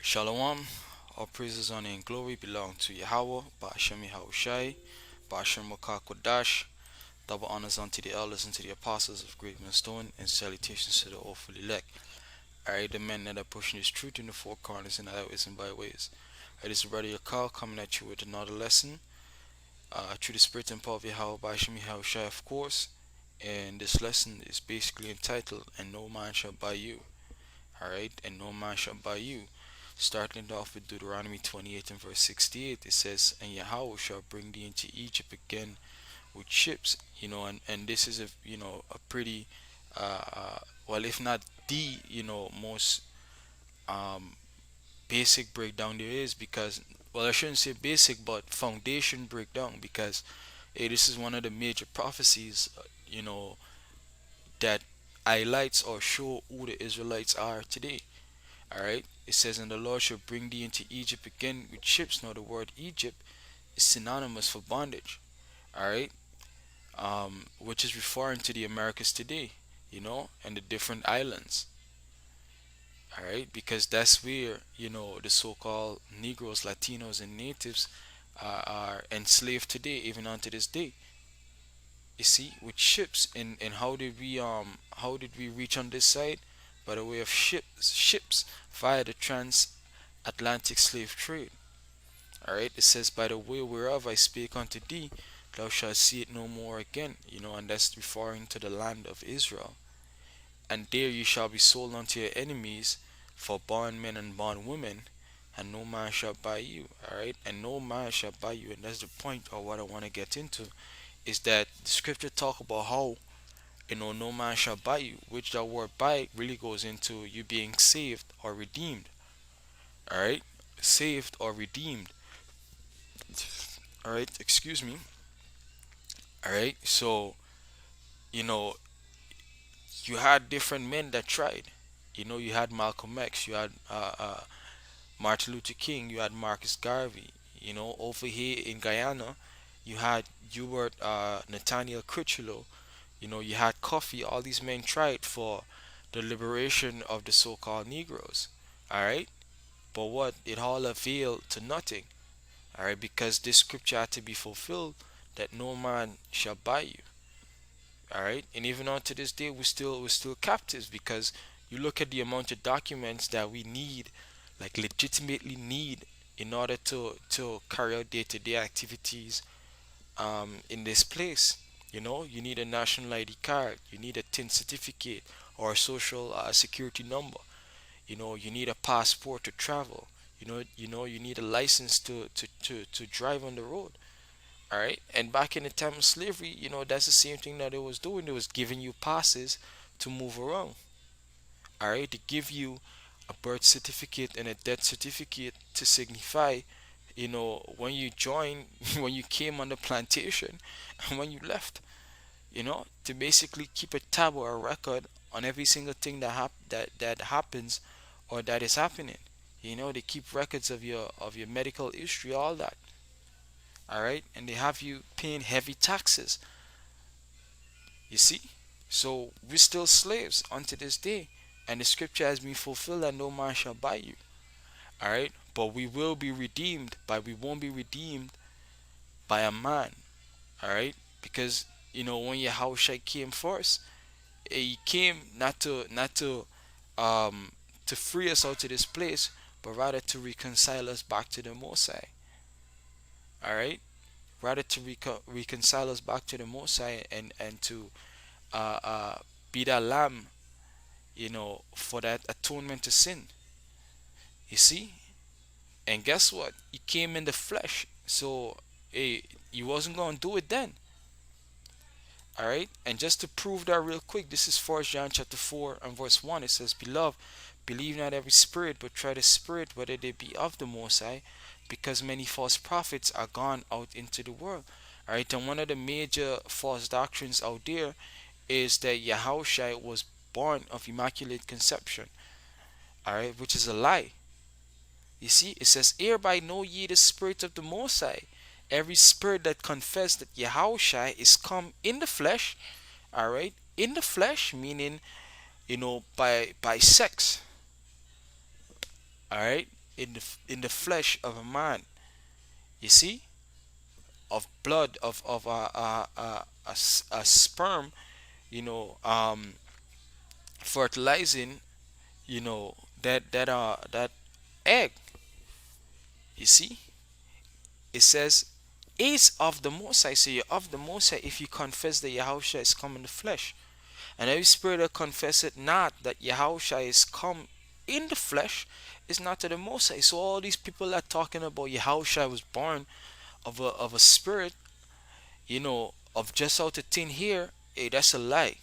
Shalom, all praises, honor, and glory belong to Yahweh, Ba'ashem Yahushai, Ba'ashem Kodash. Double honors unto the elders and to the apostles of great millstone, and salutations to the awful elect. Alright, the men that are pushing this truth in the four corners and other ways and by ways. It is Brother Yakal coming at you with another lesson. Through the spirit and power of Yahweh, Ba'ashem Yahushai, of course. And this lesson is basically entitled, And No Man Shall Buy You. Alright, and no man shall buy you. Starting it off with Deuteronomy 28 and verse 68, it says, And Yahweh shall bring thee into Egypt again with ships. And this is a pretty, well, if not the, most um, basic breakdown there is because, well, I shouldn't say basic, but foundation breakdown because this is one of the major prophecies, that highlights or show who the Israelites are today. Alright, it says, And the Lord shall bring thee into Egypt again with ships. Now, the word Egypt is synonymous for bondage. Alright, which is referring to the Americas today, and the different islands. Alright, because that's where, the so called Negroes, Latinos, and natives are enslaved today, even unto this day. You see, with ships, and how did we reach on this side? By the way of ships via the transatlantic slave trade. Alright, it says, By the way whereof I spake unto thee, thou shalt see it no more again. And that's referring to the land of Israel. And there you shall be sold unto your enemies for bondmen and bondwomen, and no man shall buy you. Alright, and no man shall buy you. And that's the point of what I want to get into, is that the scripture talk about how, no man shall buy you, which that word buy really goes into you being saved or redeemed. All right, saved or redeemed. All right, excuse me. All right, so you know you had different men that tried. You had Malcolm X, you had Martin Luther King, you had Marcus Garvey. Over here in Guyana, you had Hubert Nathaniel Critchlow. You had Coffee. All these men tried for the liberation of the so-called Negroes. All right, but what? It all availed to nothing. All right, because this scripture had to be fulfilled, that no man shall buy you. All right, and even on to this day, we're still captives because you look at the amount of documents that we need, like legitimately need, in order to carry out day-to-day activities in this place. You need a national ID card, you need a TIN certificate or a social security number. You need a passport to travel. You need a license to drive on the road. All right, and back in the time of slavery, that's the same thing that they was doing. They was giving you passes to move around. All right, to give you a birth certificate and a death certificate to signify, when you joined, when you came on the plantation, and when you left. To basically keep a tab or a record on every single thing that happens or that is happening. They keep records of your medical history, all that. All right, and they have you paying heavy taxes. You see, so we're still slaves unto this day, and the scripture has been fulfilled that no man shall buy you. All right, but we will be redeemed, but we won't be redeemed by a man. All right, because when Yahushua came first, he came not to free us out of this place, but rather to reconcile us back to the Most High. All right, rather to reconcile us back to the Most High, and to uh, uh, be that lamb, for that atonement to sin. You see, and guess what? He came in the flesh, so hey, he wasn't gonna do it then. All right, and just to prove that real quick, this is 1 John chapter 4 and verse 1. It says, Beloved, believe not every spirit, but try the spirit whether they be of the Most High, because many false prophets are gone out into the world. All right, and one of the major false doctrines out there is that Yahushua was born of immaculate conception. All right, which is a lie. You see, it says, Hereby know ye the spirit of the Most High. Every spirit that confess that Yahushua is come in the flesh, all right, in the flesh, meaning, by sex, all right, in the flesh of a man. You see, of blood of a sperm, you know, fertilizing, that egg. You see, it says is of the Most High. So you're of the Most High if you confess that Yahushua is come in the flesh. And every spirit that confesseth not that Yahushua is come in the flesh is not to the Most High. So all these people that talking about Yahushua was born of a spirit, of just out of thin here, hey, that's a lie.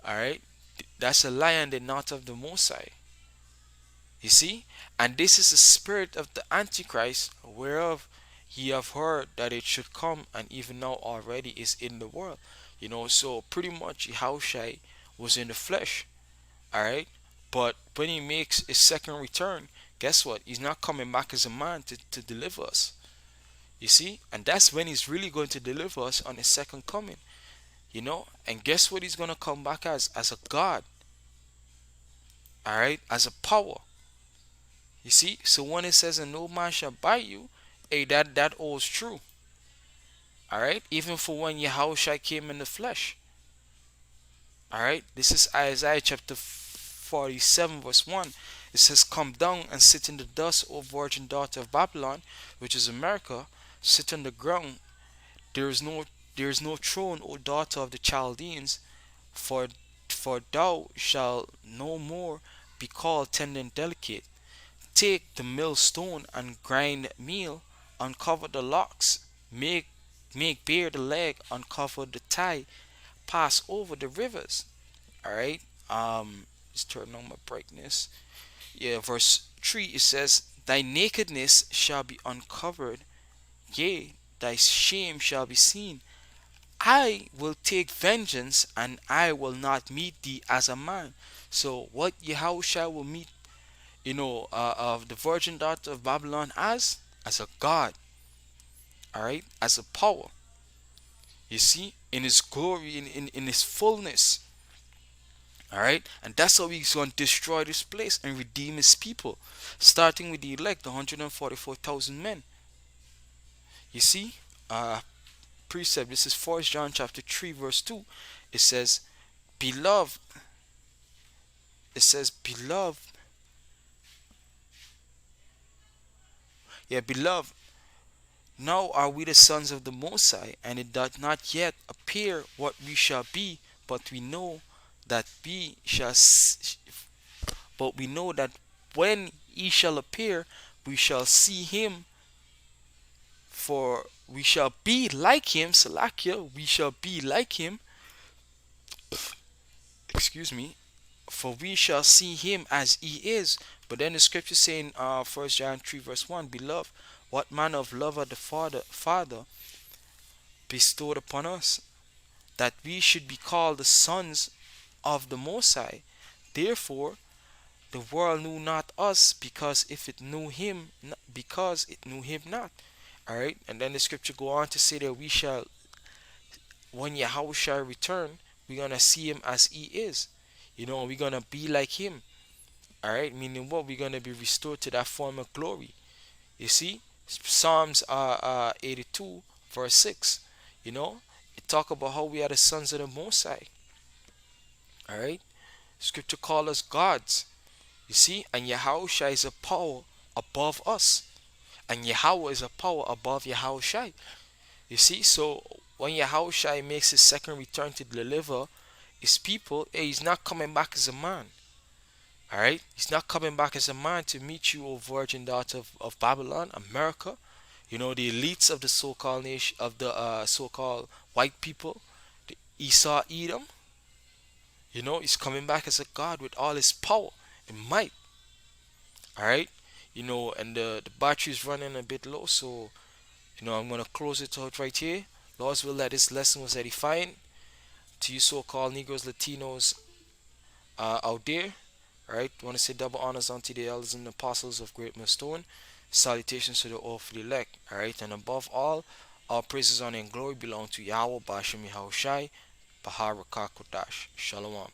Alright? That's a lie, and they're not of the Most High. You see? And this is the spirit of the Antichrist, whereof ye have heard that it should come, and even now already is in the world. So pretty much Yahushua was in the flesh. Alright? But when he makes his second return, guess what? He's not coming back as a man to deliver us. You see? And that's when he's really going to deliver us on his second coming. And guess what he's going to come back as? As a God. Alright? As a power. You see? So when it says, and no man shall bite you, hey, that holds true. Alright? Even for when Yahushua came in the flesh. Alright? This is Isaiah chapter 47 verse 1. It says, come down and sit in the dust, O virgin daughter of Babylon, which is America. Sit on the ground. There is no throne, O daughter of the Chaldeans, for thou shalt no more be called tender and delicate. Take the millstone and grind meal, uncover the locks, make bare the leg, uncover the thigh, pass over the rivers. Alright? Let's turn on my brightness. Yeah, verse 3, it says, thy nakedness shall be uncovered, yea, thy shame shall be seen. I will take vengeance, and I will not meet thee as a man. So what Yahushua will meet, of the virgin daughter of Babylon as a God. Alright? As a power. You see? In his glory, in his fullness. Alright? And that's how he's going to destroy this place and redeem his people. Starting with the elect, the 144,000 men. You see? Precept. This is 1 John chapter 3 verse 2. It says, beloved. It says, beloved. Yeah, beloved. Now are we the sons of the Most High, and it doth not yet appear what we shall be, but we know that but we know that when he shall appear, we shall see him, for we shall be like him. Salakia, we shall be like him. Excuse me. For we shall see him as he is. But then the scripture saying, 1 John 3 verse 1, beloved, what manner of love hath the Father bestowed upon us, that we should be called the sons of the Most High. Therefore, the world knew not us, because it knew him not. All right, and then the scripture go on to say that we shall, when Yahweh shall return, we're gonna see him as he is. We're gonna be like him. All right, meaning what? We're gonna be restored to that form of glory. You see, Psalms 82 verse 6. It talk about how we are the sons of the Most High. All right, scripture call us gods. You see, and Yahushua is a power above us, and Yahweh is a power above Yahushua. You see, so when Yahushua makes his second return to deliver his people, he's not coming back as a man. Alright? He's not coming back as a man to meet you, O virgin daughter of Babylon, America. The elites of the so-called nation, of the so-called white people, the Esau Edom. He's coming back as a God with all his power and might. Alright? And the battery is running a bit low, so I'm gonna close it out right here. Lord's will that this lesson was edifying to you so-called Negroes, Latinos out there. Alright, I want to say double honors unto the elders and apostles of Great Millstone. Salutations to the awfully elect. Alright, and above all praises, honor, and glory belong to Yahweh, Bashem Yahushai, Baharakakodash. Shalom.